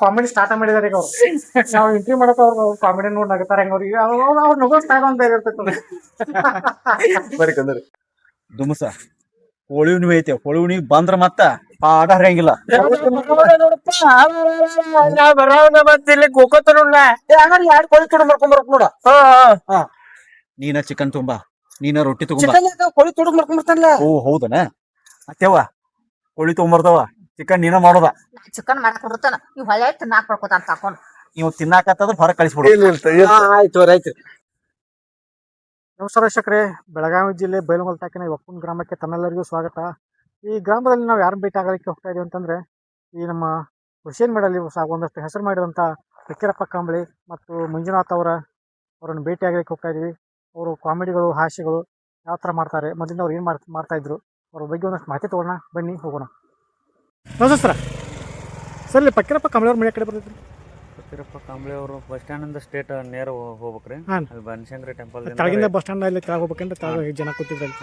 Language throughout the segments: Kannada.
ಕಾಮಿಡಿ ಸ್ಟಾರ್ಟ್ ಮಾಡಿದಾರೆ ಈಗ ಅವ್ರು. ನಾವು ಇಂಟರ್ವ್ಯೂ ಮಾಡಕ್ ಅವ್ರು ಕಾಮಿಡಿ ನೋಡಿ ನಗತಾರ ಹೆಂಗ್ ಅವ್ರಿಗೆ ಅವ್ರು ನಗೋ ಸ್ಟಾರ್ಟ್ ಅಂತ ಇರ್ತೈತೆ. ಬರ್ಕಂದ್ರಿ ದುಮಸ ಹೋಳಿ ಹುಣ್ಣಿಮೆ ಐತಿ. ಹೋಳಿ ಹುಣ್ಣಿಮೆ ಬಂದ್ರ ಮತ್ತ ಆಟ ಹರಿಯಂಗಿಲ್ಲ. ನೀನ ಚಿಕನ್ ತುಂಬಾ, ನೀನ ರೊಟ್ಟಿ ತಗೊಂಬ. ಕೋಳಿ ತೊಡಗ್ ಮಾಡ್ಕೊಂಡ್ ಬರ್ತಾನಲ್ಲ. ಓ ಹೌದನ ಅತ್ತೆವ ಕೋಳಿ ತಗೊಂಬರ್ತಾವ, ಚಿಕನ್ ನೀನ ಮಾಡೋದ. ಚಿಕನ್ ಮಾಡಕ್ ಬಿಡ್ತಾನ ನೀವು ಹೊಳೆ ತಿನ್ನಾಕ್ ಬರ್ಕೋತಾನ ತಕೊಂಡ್ ನೀವು ತಿನ್ನಾಕತ್ತದ ಹೊರಗೆ ಕಳಿಸ್ಬಿಡು. ಆಯ್ತು ಆಯ್ತು. ನಮಸ್ಕಾರ ವೀಕ್ಷಕರೇ, ಬೆಳಗಾವಿ ಜಿಲ್ಲೆ ಬೈಲಹೊಂಗಲ ತಾಲೂಕಿನ ಒಪ್ಪುನ್ ಗ್ರಾಮಕ್ಕೆ ತಮ್ಮೆಲ್ಲರಿಗೂ ಸ್ವಾಗತ. ಈ ಗ್ರಾಮದಲ್ಲಿ ನಾವು ಯಾರನ್ನ ಭೇಟಿ ಆಗಲಿಕ್ಕೆ ಹೋಗ್ತಾ ಇದೀವಿ ಅಂತಂದ್ರೆ, ಈ ನಮ್ಮ ಸೋಷಿಯಲ್ ಮೀಡಿಯಾದಲ್ಲಿ ಒಂದಷ್ಟು ಹೆಸರು ಮಾಡಿರುವಂಥ ಫಕೀರಪ್ಪ ಕಾಂಬಳಿ ಮತ್ತು ಮಂಜುನಾಥ್ ಅವರನ್ನು ಭೇಟಿ ಆಗಲಿಕ್ಕೆ ಹೋಗ್ತಾ ಇದೀವಿ. ಅವರು ಕಾಮಿಡಿಗಳು, ಹಾಸ್ಯಗಳು ಯಾವ ಥರ ಮಾಡ್ತಾರೆ, ಮೊದಲಿಂದ ಅವ್ರು ಏನು ಮಾಡ್ತಾ ಇದ್ರು, ಅವ್ರ ಬಗ್ಗೆ ಒಂದಷ್ಟು ಮಾಹಿತಿ ತೊಗೊಳ್ಳೋಣ. ಬನ್ನಿ ಹೋಗೋಣ. ನಮಸ್ಕಾರ ಸರ್, ಇಲ್ಲಿ ಫಕೀರಪ್ಪ ಕಾಂಬಳಿ ಅವ್ರ ಮನೆ ಕಡೆ ಬರ್ತಿದ್ರು. ಫಕೀರಪ್ಪ ಕಾಂಬಳಿ ಅವರು ಬಸ್ ಸ್ಟ್ಯಾಂಡ್ ಇಂದ ಸ್ಟೇಟ್ ನೇರ ಹೋಗ್ಬೇಕ್ರಿ. ಅಲ್ಲಿ ಬನಶಂಕರಿ ಟೆಂಪಲ್ ಕೆಳಗಿಂದ ಬಸ್ ಸ್ಟ್ಯಾಂಡ್ ಅಲ್ಲಿ ಕೆಳಗೆ ಹೋಗ್ಬೇಕಂದ್ರೆ ಕೆಳಗೆ ಜನ ಕೂತಿದ್ರಲ್ಲಿ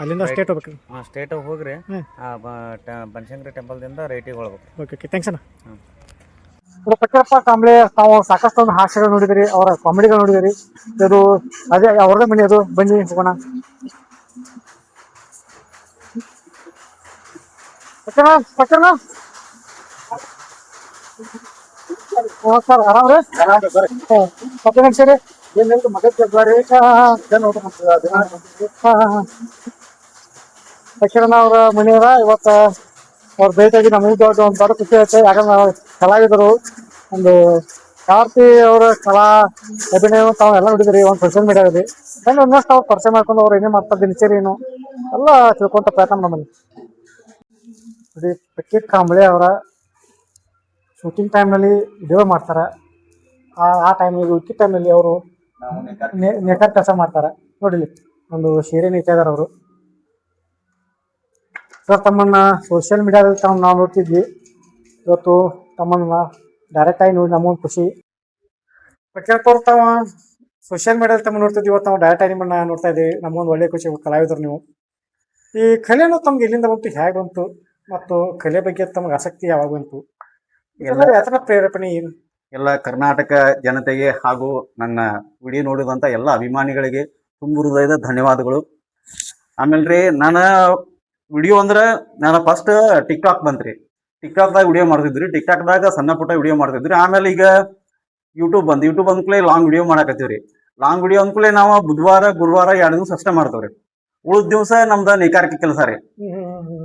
ಅಲ್ಲಿಂದ ಸ್ಟೇಟ್ ಹೋಗ್ಬೇಕು. ಸ್ಟೇಟ್ ಹೋಗ್ರಿ, ಬನಶಂಕರಿ ಟೆಂಪಲ್ ದಿಂದ ರೈಟಿಗೆ ಹೋಗ್ಬೇಕು. ಓಕೆ ಓಕೆ, ಥ್ಯಾಂಕ್ಸ್ ಅಣ್ಣ. ಫಕೀರಪ್ಪ ಕಾಂಬಳಿ ತಾವು ಸಾಕಷ್ಟು ಒಂದು ಹಾಸ್ಯಗಳು ನೋಡಿದಿರಿ, ಅವರ ಕಾಮಿಡಿಗಳು ನೋಡಿದಿರಿ. ಅದು ಅದೇ ಅವ್ರದೇ ಮನೆ ಅದು. ಬನ್ನಿ ಹೋಗೋಣ. ಫಕೀರಣ್ಣ ಸರ್, ಆರಾಮ್ರಿ? ಫಕೀರಣ್ಣ ಸರಿ ಫಕೀರಣ್ಣ ಅವ್ರ ಮನೆಯವರ ಇವತ್ತ ಅವ್ರ ಭೇಟಿಯಾಗಿ ನಮಗೆ ಒಂದು ದೊಡ್ಡ ಖುಷಿ ಆಯ್ತು. ಯಾಕಂದ್ರೆ ಕಲಾವಿದರು ಒಂದು ಕಾರ್ತಿ ಅವರ ಕಲಾ ಅಭಿನಯ ತಾವು ಎಲ್ಲ ನೋಡಿದ್ರಿ ಒಂದು ಸೋಷಿಯಲ್ ಮೀಡಿಯಾದಲ್ಲಿ. ಒಂದಷ್ಟು ಅವ್ರು ಪರಿಚಯ ಮಾಡ್ಕೊಂಡು ಅವ್ರು ಏನೇ ಮಾಡ್ತಾರೆ, ದಿನಚರಿ ಏನು ಎಲ್ಲ ತಿಳ್ಕೊಂತ ಪ್ರಯತ್ನ ನಮ್ಮಲ್ಲಿ. ನೋಡಿ, ಫಕೀರ್ ಕಾಂಬಳಿ ಅವರ ಶೂಟಿಂಗ್ ಟೈಮ್ನಲ್ಲಿ ವಿಡಿಯೋ ಮಾಡ್ತಾರೆ. ಆ ಟೈಮ್ನಲ್ಲಿ ಉಳ್ಕಿ ಟೈಮ್ನಲ್ಲಿ ಅವರು ನೇಕಾರ್ ಕೆಲಸ ಮಾಡ್ತಾರೆ. ನೋಡಿಲಿ ಒಂದು ಸೀರೆ ನೇಯ್ತಾ ಇದಾರೆ ಅವರು. ಸರ್, ತಮ್ಮನ್ನ ಸೋಷಿಯಲ್ ಮೀಡಿಯಾದಲ್ಲಿ ನಾವು ನೋಡ್ತಿದ್ವಿ. ಇವತ್ತು ತಮ್ಮನ್ನ ಡೈರೆಕ್ಟ್ ಆಗಿ ನೋಡಿ ನಮಗೊಂದು ಖುಷಿ. ಫಕೀರಪ್ಪ ಅವ್ರು ತಾವ ಸೋಷಿಯಲ್ ಮೀಡಿಯಾದಲ್ಲಿ ತಮ್ಮ ನೋಡ್ತಿದ್ವಿ, ಇವತ್ತು ನಾವು ಡೈರೆಕ್ಟ್ ಆಗಿ ನಿಮ್ಮನ್ನ ನೋಡ್ತಾ ಇದ್ದೀವಿ. ನಮಗೊಂದು ಒಳ್ಳೆ ಖುಷಿ. ಕಲಾವಿದರು ನೀವು. ಈ ಕಲೆನೂ ತಮ್ಗೆ ಎಲ್ಲಿಂದ ಬಂತು, ಹೇಗೆ ಬಂತು, ಮತ್ತು ಕಲೆ ಬಗ್ಗೆ ತಮಗೆ ಆಸಕ್ತಿ ಯಾವಾಗ ಬಂತು, ಯಾತರ ಪ್ರೇರೇಪಣೆ ಏನು? ಎಲ್ಲ ಕರ್ನಾಟಕ ಜನತೆಗೆ ಹಾಗೂ ನನ್ನ ವಿಡಿಯೋ ನೋಡಿದಂತ ಎಲ್ಲ ಅಭಿಮಾನಿಗಳಿಗೆ ತುಂಬ ಹೃದಯದ ಧನ್ಯವಾದಗಳು. ಆಮೇಲೆ ನಾನು ವಿಡಿಯೋ ಅಂದ್ರೆ ನಾನು ಫಸ್ಟ್ ಟಿಕ್ಟಾಕ್ ಬಂತ್ರಿ. ಟಿಕ್ಟಾಕ್ದಾಗ ವಿಡಿಯೋ ಮಾಡ್ತಿದ್ರಿ. ಟಿಕ್ಟಾಕ್ದಾಗ ಸಣ್ಣ ಪುಟ್ಟ ವಿಡಿಯೋ ಮಾಡ್ತಿದ್ರಿ. ಆಮೇಲೆ ಈಗ ಯೂಟ್ಯೂಬ್ ಬಂದ್ಕೂಲೆ ಲಾಂಗ್ ವಿಡಿಯೋ ಮಾಡಕತ್ತೀವ್ರಿ. ಲಾಂಗ್ ವಿಡಿಯೋ ಅಂದ್ಕೂಲೆ ನಾವು ಬುಧವಾರ ಗುರುವಾರ 2 ದಿವಸ ಅಷ್ಟೇ ಮಾಡ್ತೇವ್ರಿ. ಉಳಿದ ದಿವಸ ನಮ್ದ ನೇಕಾರಿಕೆ ಕೆಲಸ ರೀ.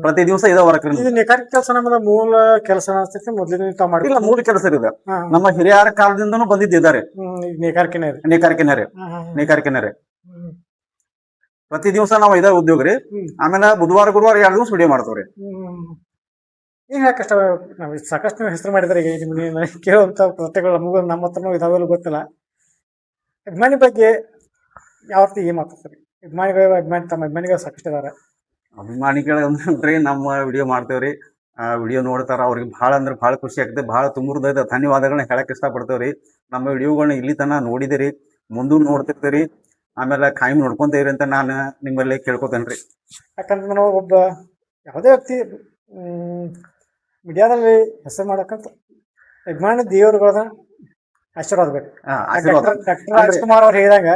ಪ್ರತಿ ದಿವಸ ಇದ ವರ್ಕ್. ನೇಕಾರಿಕೆ ಕೆಲಸ ನಮ್ಮದ ಮೂಲ ಕೆಲಸ ಅನ್ಸ್ತೈತಿ. ಮೊದಲಿನ ಮೂಲ ಕೆಲಸ ಇದೆ. ನಮ್ಮ ಹಿರಿಯರ ಕಾಲದಿಂದನೂ ಬಂದಿದ್ದಾರೆ. ನೇಕಾರಿಕೆನೇ ರೀ. ಪ್ರತಿ ದಿವಸ ನಾವು ಇದ ಉದ್ಯೋಗ ರೀ. ಆಮೇಲೆ ಬುಧವಾರ ಗುರುವಾರ 2 ದಿವಸ ವಿಡಿಯೋ ಮಾಡ್ತೇವ್ರಿ. ಏನ್ ಕಷ್ಟ ನಾವ್ ಸಾಕಷ್ಟು ನೀವು ಹೆಸರು ಮಾಡಿದ್ರೆ ಈಗ ನಿಮ್ಗೆ ಕೇಳುವಂತ ಪ್ರಶ್ನೆಗಳು ನಮಗೂ ನಮ್ಮ ಹತ್ರನೂ ಇದಾವೆಲ್ಲ ಗೊತ್ತಿಲ್ಲ. ಅಭಿಮಾನಿ ಬಗ್ಗೆ ಯಾವ ರೀತಿ ಏನ್ ಮಾತಾಡ್ತಾರೆ? ತಮ್ಮ ಅಭಿಮಾನಿಗಳು ಸಾಕಷ್ಟು ಇದಾರೆ. ಅಭಿಮಾನಿಗಳಂದ್ರೆ ನಮ್ಮ ವಿಡಿಯೋ ಮಾಡ್ತೇವ್ರಿ. ವಿಡಿಯೋ ನೋಡ್ತಾರ. ಅವ್ರಿಗೆ ಭಾಳ ಅಂದ್ರೆ ಭಾಳ ಖುಷಿ ಆಗ್ತದೆ. ಭಾಳ ತುಂಬ ಹೃದಯದ ಧನ್ಯವಾದಗಳನ್ನ ಹೇಳಕ್ ಇಷ್ಟಪಡ್ತೇವ್ರಿ. ನಮ್ಮ ವಿಡಿಯೋಗಳನ್ನ ಇಲ್ಲಿ ತನ ನೋಡಿದಿರಿ, ಮುಂದೂ ನೋಡ್ತಿರ್ತೀರಿ. ಆಮೇಲೆ ಕಾಯಂ ನೋಡ್ಕೊಂತೇವ್ರಿ ಅಂತ ನಾನು ನಿಮ್ಮಲ್ಲಿ ಕೇಳ್ಕೊತೇನ್ರಿ. ಯಾಕಂದ್ರೆ ನಾವು ಒಬ್ಬ ಯಾವುದೇ ವ್ಯಕ್ತಿ ಮೀಡಿಯಾದಲ್ಲಿ ಹೆಸರು ಮಾಡಕ್ಕಂತ ಅಭಿಮಾನಿ ದೇವರುಗಳನ್ನ ಆಶೀರ್ವಾದ ಬೇಕು. ಡಾಕ್ಟರ್ ರಾಜ್ಕುಮಾರ್ ಅವ್ರು ಹೇಳಿದಾಗ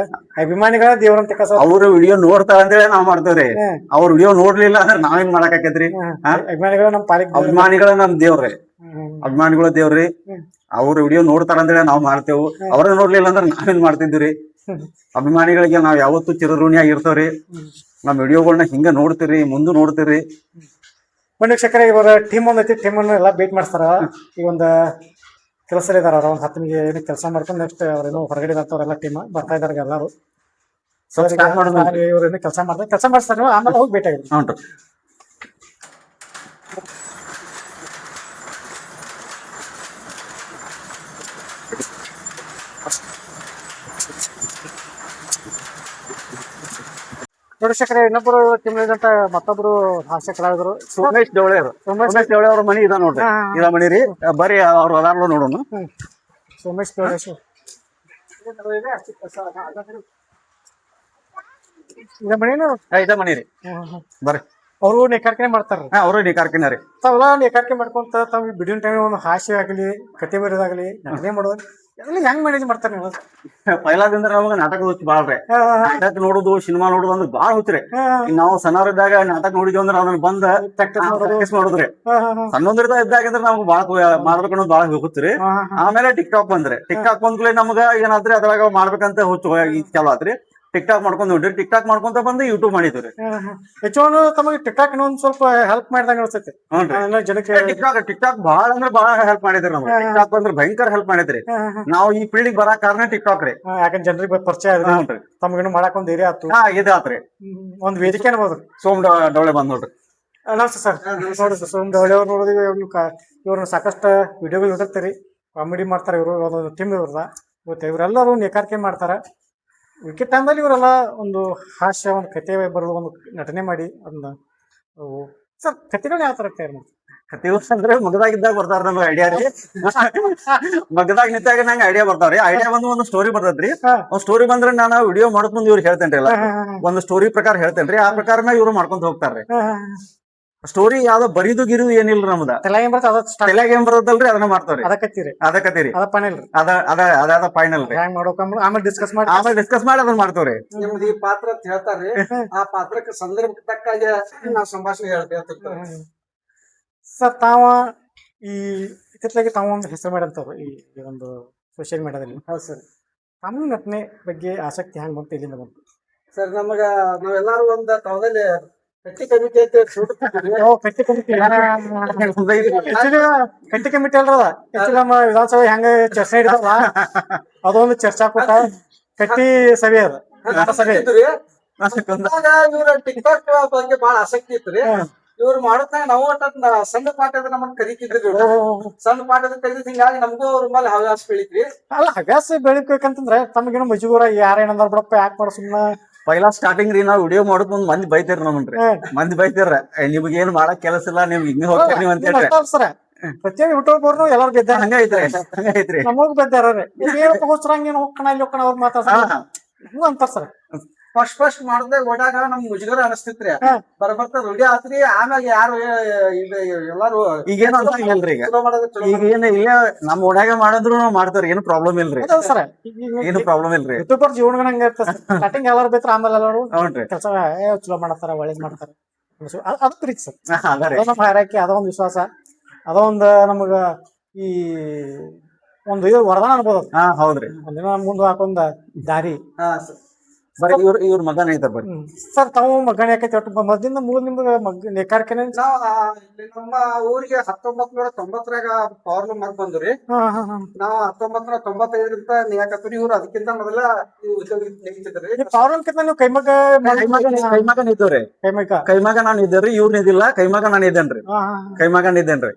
ಅಭಿಮಾನಿಗಳ ದೇವ್ರಂತ ಅವ್ರ ವಿಡಿಯೋ ನೋಡ್ತಾರ ಅಂತೇಳಿ ನಾವ್ ಮಾಡ್ತೇವ್ರಿ. ಅವ್ರ ವಿಡಿಯೋ ನೋಡ್ಲಿಲ್ಲ ಅಂದ್ರೆ ನಾವೇನ್ ಮಾಡಕ್ ಆಕೇತ್ರಿ? ಅಭಿಮಾನಿಗಳ ನಮ್ಮ ಪಾಲಿಗೆ ಅಭಿಮಾನಿಗಳ ನಮ್ ದೇವ್ರಿ. ಅಭಿಮಾನಿಗಳ ದೇವ್ರಿ. ಅವ್ರ ವಿಡಿಯೋ ನೋಡ್ತಾರ ಅಂತೇಳಿ ನಾವ್ ಮಾಡ್ತೇವು. ಅವ್ರ ನೋಡ್ಲಿಲ್ಲ ಅಂದ್ರೆ ನಾವೇನ್ ಮಾಡ್ತಿದ್ವಿ? ಅಭಿಮಾನಿಗಳಿಗೆ ನಾವ್ ಯಾವತ್ತೂ ಚಿರಋಣಿಯಾಗಿ ಇರ್ತೇವ್ರಿ. ನಮ್ ವಿಡಿಯೋಗಳನ್ನ ಹಿಂಗ ನೋಡ್ತೀರಿ, ಮುಂದೆ ನೋಡ್ತೀರಿ. ಬನ್ನಿ ವೀಕ್ಷಕರೇ, ಇವರ ಟೀಮ್ ಒಂದೈತಿ. ಟೀಮ್ ಅನ್ನು ಎಲ್ಲ ಭೇಟಿ ಮಾಡಿಸ್ತಾರ. ಈಗ ಒಂದು ಕೆಲಸ ಇದಾರ. ಅವ್ರ ಒಂದು 10 ನಿಮಿಷ ಏನು ಕೆಲಸ ಮಾಡ್ಕೊಂಡು ನೆಕ್ಸ್ಟ್ ಅವ್ರೇನೋ ಹೊರಗಡೆ ಇರ್ತಾವ್ರೆಲ್ಲ ಟೀಮ್ ಬರ್ತಾ ಇದಾರೆ ಎಲ್ಲಾರು. ಇವ್ರೇನು ಕೆಲಸ ಮಾಡಿಸ್ತಾರೆ. ಆಮೇಲೆ ಹೋಗಿ ಭೇಟಿ ಆಗಿದೆ. ನೋಡಿ ವೀಕ್ಷಕರೇ, ಇನ್ನೊಬ್ಬರು ಟೀಮ್ ಮತ್ತೊಬ್ರು ಹಾಸ್ಯ ಕಲಾವಿದರು ಸೋಮೇಶ್ ದೇವಳೆ ಅವ್ರ ಮನಿ ಇದ ನೋಡ್ರಿ. ಇದ ಮನಿ ರೀ. ಬರ್ರಿ ಅವ್ರ ಅದಾರ್ಲು ನೋಡೋಣ. ಸೋಮೇಶ್ ದೇವಳೆ ಇದ ಮನಿ ರೀ. ಬರ್ರಿ. ಅವರು ನೇಕಾರಿಕೆ ಮಾಡ್ತಾರ ಅವರು ನೇಕಾರಿಕೆನ ರೀ. ತಾವೆಲ್ಲ ನೇಕಾರಿಕೆ ಮಾಡ್ಕೊಂತ ತಾವ್ ಬಿಡುವಿನ ಟೈಮ್ ಒಂದು ಹಾಸ್ಯ ಆಗಲಿ ಕತೆ ಬರೋದಾಗ್ಲಿ ನಟನೆ ಮಾಡೋದು ಎಲ್ಲ ಹೆಂಗ್ ಮ್ಯಾನೇಜ್ ಮಾಡ್ತಾರೆ ನೀವು? ಪೈಲಾದಿಂದ ನಮಗ ನಾಟಕ ಹುಚ್ಚ ಬಾಳ್ರಿ. ನಾಟಕ ನೋಡುದು ಸಿನಿಮಾ ನೋಡುದು ಅಂದ್ರೆ ಬಾಳ ಹುಚ್ಚ್ರಿ. ನಾವು ಸಣ್ಣವ್ರಿದ್ದಾಗ ನಾಟಕ ನೋಡಿದ್ವಿ ಅಂದ್ರೆ ಅದನ್ನ ಬಂದ ಪ್ರಾಕ್ಟೀಸ್ ಮಾಡುದ್ರಿ. ಇದ್ದಾಗ ಅಂದ್ರೆ ನಮ್ಗೆ ಬಾಳ ಮಾಡ್ಬೇಕು ಅನ್ನೋದು ಬಾಳ ಹುಚ್ಚ್ರಿ. ಆಮೇಲೆ ಟಿಕ್ ಟಾಕ್ ಬಂದ್ರಿ. ಟಿಕ್ ಟಾಕ್ ಬಂದ್ಮೇಲೆ ನಮ್ಗ ಏನಾದ್ರಿ ಅದ್ರಾಗ ಮಾಡ್ಬೇಕಂತ ಹುಚ್ಚು ಚಲೋ ಆತ್ರಿ. ಟಿಕ್ ಟಾಕ್ ಮಾಡ್ಕೊಂಡ್ ನೋಡ್ರಿ. ಟಿಕ್ ಟಾಕ್ ಮಾಡ್ಕೊಂತ ಬಂದು ಯೂಟ್ಯೂಬ್ ಮಾಡಿದ್ವಿ. ಹೆಚ್ಚು ತಮಗೆ ಟಿಕ್ ಟಾಕ್ ಇನ್ನೊಂದ್ ಸ್ವಲ್ಪ ಹೆಲ್ಪ್ ಮಾಡಿದಂಗ ಅನ್ಸತ್ತೆ ಜನಕ್ಕೆ. ಟಿಕ್ ಟಾಕ್ ಬಾಳ ಅಂದ್ರೆ ಬಾಳ ಹೆಲ್ಪ್ ಮಾಡಿದ್ರಿ ನಮ್ಗೆ. ಟಿಕ್ ಟಾಕ್ ಅಂದ್ರೆ ಭಯಂಕರ ಹೆಲ್ಪ್ ಮಾಡಿದ್ರಿ. ನಾವು ಈ ಫೀಲ್ಡಿಗೆ ಬರಕ್ ಕಾರಣ ಟಿಕ್ ಟಾಕ್ ರೀ. ಯಾಕಂದ್ರೆ ಜನರಿಗೆ ಪರಿಚಯ ಆದ್ರಿ, ತಮ್ಗೇನು ಮಾಡಕ್ ಒಂದ್ ಏರಿಯಾ ಆತು, ಇದಾತ್ರಿ, ಒಂದ್ ವೇದಿಕೆ ಅನ್ಬೋದು. ಸೋಮ್ ಡವಳೆ ಬಂದ್ ನೋಡ್ರಿ. ನಮಸ್ತೆ ಸರ್. ನೋಡ್ರಿ ಸೋಮ್ ಡವಳೆ ಅವ್ರು ನೋಡಿದ್ವಿ. ಇವ್ರನ್ನ ಸಾಕಷ್ಟು ವಿಡಿಯೋಗಳು ನೋಡಿರ್ತೀರಿ. ಕಾಮಿಡಿ ಮಾಡ್ತಾರೆ ಇವರು, ಒಂದೊಂದು ಟೀಮ್ ಇವ್ರದ. ಇವತ್ತು ಇವರೆಲ್ಲರೂ ನೇಕಾರಿಕೆ ಮಾಡ್ತಾರ. ವಿಕೆಟ್ ಟೈಮ್ದಲ್ಲಿ ಇವರೆಲ್ಲ ಒಂದು ಹಾಸ್ಯ, ಒಂದು ಕತೆ ಬರೋದು, ಒಂದು ನಟನೆ ಮಾಡಿ ಅದನ್ನ. ಸರ್ ಕತೆಗಳು ಯಾವ ತರ ತಯಾರು ಮಾಡ್ತಾರೆ? ಕತೆ ಅಂದ್ರೆ ಮಗದಾಗಿದ್ದಾಗ ಬರ್ತಾರ ನಮ್ಗೆ ಐಡಿಯಾ ರೀ. ಮಗದಾಗ ನಿಂತಾಗ ನಂಗೆ ಐಡಿಯಾ ಬರ್ತಾವ್ರಿ. ಐಡಿಯಾ ಬಂದು ಒಂದು ಸ್ಟೋರಿ ಬರ್ತದ್ರಿ. ಒಂದ್ ಸ್ಟೋರಿ ಬಂದ್ರೆ ನಾನು ವಿಡಿಯೋ ಮಾಡ್ಕೊಂಡ್ ಮುಂದೆ ಇವ್ರಿಗೆ ಹೇಳ್ತೇನ್ರಿ. ಎಲ್ಲ ಒಂದು ಸ್ಟೋರಿ ಪ್ರಕಾರ ಹೇಳ್ತೇನ್ರಿ. ಆ ಪ್ರಕಾರನ ಇವ್ರು ಮಾಡ್ಕೊಂತ ಹೋಗ್ತಾರ್ರಿ. ಸ್ಟೋರಿ ಯಾವ್ದೋ ಬರೀದು ಗಿರಿದು ಏನಿಲ್ರಿ ನಮ್ದ. ತಲೆಯಾಗ ಏನ್ ಬರ್ತದಲ್ರಿ ಅದನ್ನ ಮಾಡ್ತಾವ್ರಿ. ಅದಕ್ಕತ್ತೀರಿ ಅದ ಫೈನಲ್ ರೀ. ಆಮೇಲೆ ಡಿಸ್ಕಸ್ ಮಾಡಿ ಅದನ್ನ ಮಾಡ್ತಾವ್ರಿ. ನಿಮ್ದು ಈ ಪಾತ್ರ ಅಂತ ಹೇಳ್ತಾರ್ರಿ. ಆ ಪಾತ್ರಕ್ಕೆ ಸಂದರ್ಭಕ್ಕೆ ತಕ್ಕಾಗ ನಾವ್ ಸಂಭಾಷಣೆ ಹೇಳ್ತೇವೆ. ಸರ್ ತಾವ ಈ ಇತ್ತಿತ್ತಲಾಗಿ ತಾವು ಒಂದು ಹೆಸರು ಮಾಡಂತವ್ರು ಈ ಒಂದು ಸೋಷಿಯಲ್ ಮೀಡಿಯಾದಲ್ಲಿ. ಹೌದು ಸರ್. ತಮ್ಮ ನಟನೆ ಬಗ್ಗೆ ಆಸಕ್ತಿ ಹೆಂಗ್ ಬಂತು, ಇಲ್ಲಿಂದ ಬಂತು? ಸರ್ ನಮಗ ನಾವೆಲ್ಲಾರು ಒಂದ್ ತಾವದಲ್ಲಿ ಕಟ್ಟಿ ಕಮಿಟಿ ಅಂತ ಕಟ್ಟಿ ಕಮಿಟಿ ಕಟ್ಟಿ ಕಮಿಟಿ ಅಲ್ರದ ನಮ್ಮ ವಿಧಾನಸಭೆ ಹೆಂಗ ಚರ್ಚೆ ಹಿಡಿದಲ್ಲ ಅದೊಂದು ಚರ್ಚಾ ಕೂಟ ಕಟ್ಟಿ ಸಭೆ ಅದ. ಸಭೆ ಇವ್ರ ಟಿಕ್ ಟಾಕ್ ಬಗ್ಗೆ ಬಹಳ ಆಸಕ್ತಿ ಇತ್ರಿ. ಇವ್ರು ಮಾಡೋದ್ನಾಗ ನಾವು ಸಣ್ಣ ಪಾಠದ ನಮ್ಮನ್ನ ಕರಿತಿದ್ರು. ಸಣ್ಣ ಪಾಠದ ಕರಿತಿದ್ ಹಿಂಗಾಗಿ ನಮಗೂ ಅವ್ರ ಮೇಲೆ ಹವ್ಯಾಸ ಬೆಳಿತ್ರಿ. ಅಲ್ಲ ಹವ್ಯಾಸ ಬೆಳಿಬೇಕಂತಂದ್ರೆ ತಮಗೇನು ಮಜೂರ ಯಾರೇನಂದ್ರ ಬಿಡಪ್ಪ ಯಾಕೆ ಮಾಡೋ ಸುಮ್ಮನೆ. ಪೈಲಾ ಸ್ಟಾರ್ಟಿಂಗ್ ರೀ ನಾವ್ ವಿಡಿಯೋ ಮಾಡೋದ್ ಮುಂದ್ ಮಂದಿ ಬೈತಾರ ನಮ್ಮನ್ರಿ. ಮಂದಿ ಬೈತಾರ, ನಿಮ್ಗೆ ಏನ್ ಮಾಡಕ್ ಕೆಲಸ ಇಲ್ಲ, ನೀವ್ ಹಿಂಗ ಹೋಗ್ತೀರಿ ನೀವು ಅಂತ ಹೇಳ್ರಿ. ಸರ್ ಪ್ರತಿಯೊಂದು ಯೂಟ್ಯೂಬ್ ಅವ್ರು ಎಲ್ಲಾರು ಗೆದ್ದಾರ. ಹಂಗೈತ್ರಿ ನಮಗ್ ಗೆದ್ದಾರ. ಹೋಗ್ತಾರ ಹೋಗ್ಕಣ ಇಲ್ಲಿ ಹೋಗ್ಕಣ ಅವ್ರು ಮಾತಾಡ್ತಾರ ಹಂಗ ಅಂತಾರ ಸರ್. ಫಸ್ಟ್ ಮಾಡ್ದಾಗ ಓಡಾಗ ನಮ್ಗ್ ಮುಜುಗರ ಅನಸ್ತಿತ್ರಿ. ಬರ್ಬರ್ತ ರೂಢಿ ಆತ್ರಿ. ಆಮ್ಯಾಗ ಯಾರು ಎಲ್ಲಾರು ಈಗೇನು ಅಂತ ಇಲ್ರಿ. ಈಗ ಏನ್ ಇಲ್ಲ ನಮ್ ಓಣ್ಯಾಗ ಮಾಡಿದ್ರು ನಾವ್ ಮಾಡ್ತಾರ, ಏನು ಪ್ರಾಬ್ಲಮ್ ಇಲ್ರಿ. ಏನು ಪ್ರಾಬ್ಲಮ್ ಇಲ್ರಿ. ಯೂಟ್ಯೂಬರ್ ಜೀವನ ಹಂಗ ಸ್ಟಾರ್ಟಿಂಗ್ ಎಲ್ಲಾರು ಬೇಕಾರ, ಆಮೇಲೆ ಎಲ್ಲಾರು ಕೆಲಸ ಚಲೋ ಮಾಡತಾರ, ಒಳ್ಳೇದ್ ಮಾಡ್ತಾರ. ಅದ್ ಪ್ರೀತಿ ಸರ್. ನಮ್ಮ ಹಾರೈಕೆ, ಅದೊಂದು ವಿಶ್ವಾಸ, ಅದೊಂದು ನಮಗ ಈ ಒಂದು ಇದು ವರದಾನ ಅನ್ಬೋದು. ಹೌದ್ರಿ. ಒಂದಿನ ಮುಂದೆ ಹಾಕೊಂದ ದಾರಿ. ಬರೀ ಇವ್ರ ಮಗನ ಐತಾರ ಬರ್ರಿ. ಸರ್ ತಾವು ಮಗನ ಯಾಕೈತಿ ಒಟ್ಟು ಮೊದ್ಲಿಂದ ನಿಮ್ಗೆ ನೇಕಾರಿಕೆನೆ? ನಮ್ಮ ಊರಿಗೆ 1990ರಾಗ ಪವರ್ ಮಾರ್ಕ್ ಬಂದ್ರಿ. ನಾವ್ 1995ರಿಂದ ನೇಕಾಕತ್ರಿ. ಇವ್ರು ಅದಕ್ಕಿಂತ ಮೊದಲ ನೇಗಿತಿದ್ರಿ. ಪವರ್ಕಿಂತ ನೀವು ಕೈಮಗ ನಿಂತವ್ರಿ. ಕೈಮಗ ನಾನ್ ಇದ್ದೇವ್ರಿ. ಇವ್ರ ನಿದಿಲ್ಲ, ಕೈಮಗ ನಾನ್ ಇದ್ದೇನ್ರಿ. ಕೈಮಗ ನಿದ್ದೇನ್ರಿ.